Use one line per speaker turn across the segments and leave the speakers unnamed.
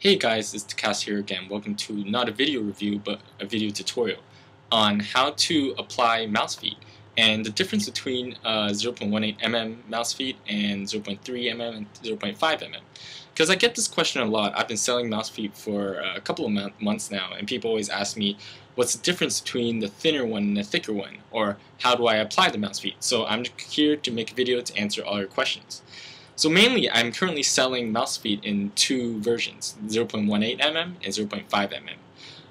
Hey guys, it's takasta here again. Welcome to not a video review, but a video tutorial on how to apply Mousefeet and the difference between 0.18 mm Mousefeet and 0.3 mm and 0.5 mm. Because I get this question a lot. I've been selling Mousefeet for a couple of months now, and people always ask me, what's the difference between the thinner one and the thicker one, or how do I apply the Mousefeet? So I'm here to make a video to answer all your questions. So mainly, I'm currently selling Mousefeet in two versions, 0.18 mm and 0.5 mm.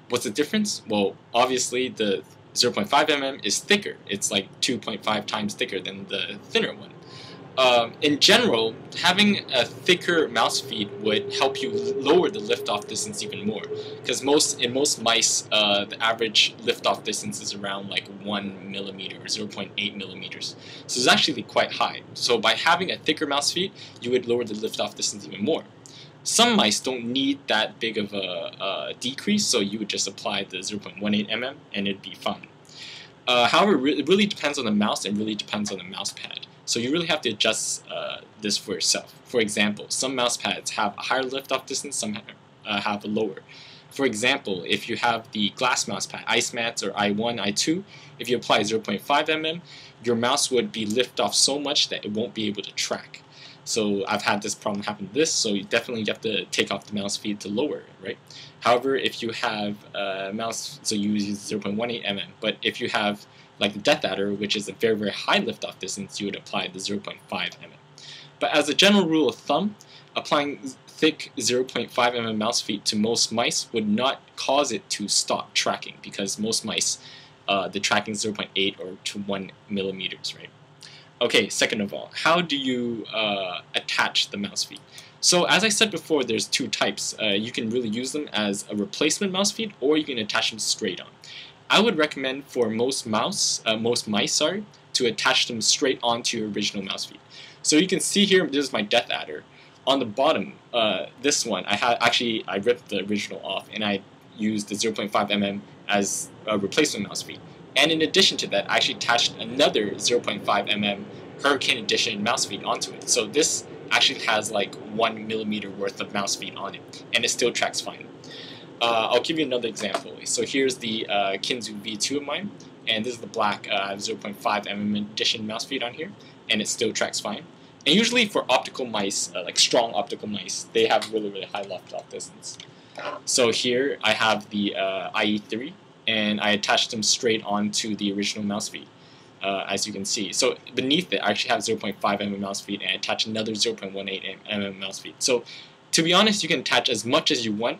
What's the difference? Well, obviously the 0.5 mm is thicker. It's like 2.5 times thicker than the thinner one. In general, having a thicker Mousefeet would help you lower the liftoff distance even more, because in most mice, the average liftoff distance is around like 1 millimeter or 0.8 millimeters. So it's actually quite high. So by having a thicker Mousefeet, you would lower the liftoff distance even more. Some mice don't need that big of a decrease, so you would just apply the 0.18 mm and it'd be fine. However, it really depends on the mouse and really depends on the mouse pad. So you really have to adjust this for yourself. For example, some mouse pads have a higher liftoff distance, some have a lower. For example, if you have the glass mouse pad, Ice Mats or I1, I2, if you apply 0.5 mm, your mouse would be liftoff so much that it won't be able to track. So I've had this problem happen to this, so you definitely have to take off the Mousefeet to lower it, right? However, if you have a mouse, so you use 0.18 mm, but if you have like the Death Adder, which is a very, very high liftoff distance, you would apply the 0.5 mm. But as a general rule of thumb, applying thick 0.5 mm Mousefeet to most mice would not cause it to stop tracking, because most mice, the tracking is 0.8 or to 1 millimeters, right? Okay, second of all, how do you attach the Mousefeet? So as I said before, there's two types. You can really use them as a replacement Mousefeet, or you can attach them straight on. I would recommend for most mice, to attach them straight onto your original Mousefeet. So you can see here, this is my Death Adder. On the bottom, this one, I ripped the original off, and I used the 0.5 mm as a replacement Mousefeet. And in addition to that, I actually attached another 0.5 mm Hurricane Edition Mousefeet onto it. So this actually has like 1 millimeter worth of Mousefeet on it, and it still tracks fine. I'll give you another example. So here's the Kinzu V2 of mine, and this is the black 0.5 mm Edition Mousefeet on here, and it still tracks fine. And usually for optical mice, like strong optical mice, they have really, really high liftoff distance. So here I have the IE3, and I attached them straight onto the original Mousefeet, as you can see. So beneath it, I actually have 0.5 mm Mousefeet, and I attach another 0.18 mm Mousefeet. So to be honest, you can attach as much as you want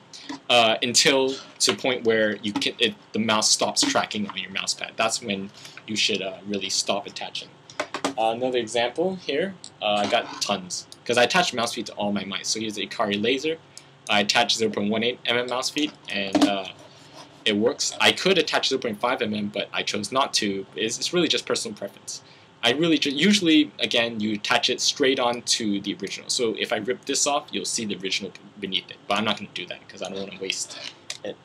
until to the point where the mouse stops tracking on your mouse pad. That's when you should really stop attaching. Another example here, I got tons, because I attached Mousefeet to all my mice. So here's the Ikari Laser. I attached 0.18 mm Mousefeet, and it works. I could attach 0.5 mm, but I chose not to. It's really just personal preference. Usually, again, you attach it straight onto the original. So if I rip this off, you'll see the original beneath it. But I'm not going to do that because I don't want to waste it.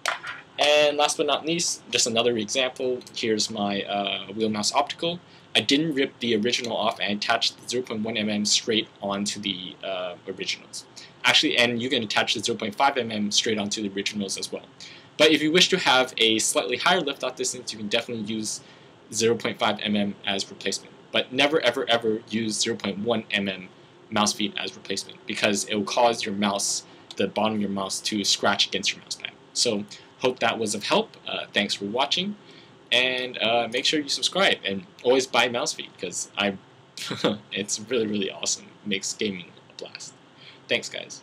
And last but not least, just another example. Here's my Wheel Mouse Optical. I didn't rip the original off, and I attached the 0.1 mm straight onto the originals. Actually, and you can attach the 0.5 mm straight onto the originals as well. But if you wish to have a slightly higher liftoff distance, you can definitely use 0.5 mm as replacement. But never, ever, ever use 0.1 mm Mousefeet as replacement, because it will cause your mouse, the bottom of your mouse, to scratch against your mouse pad. So hope that was of help. Thanks for watching, and make sure you subscribe, and always buy Mousefeet, because it's really, really awesome. It makes gaming a blast. Thanks, guys.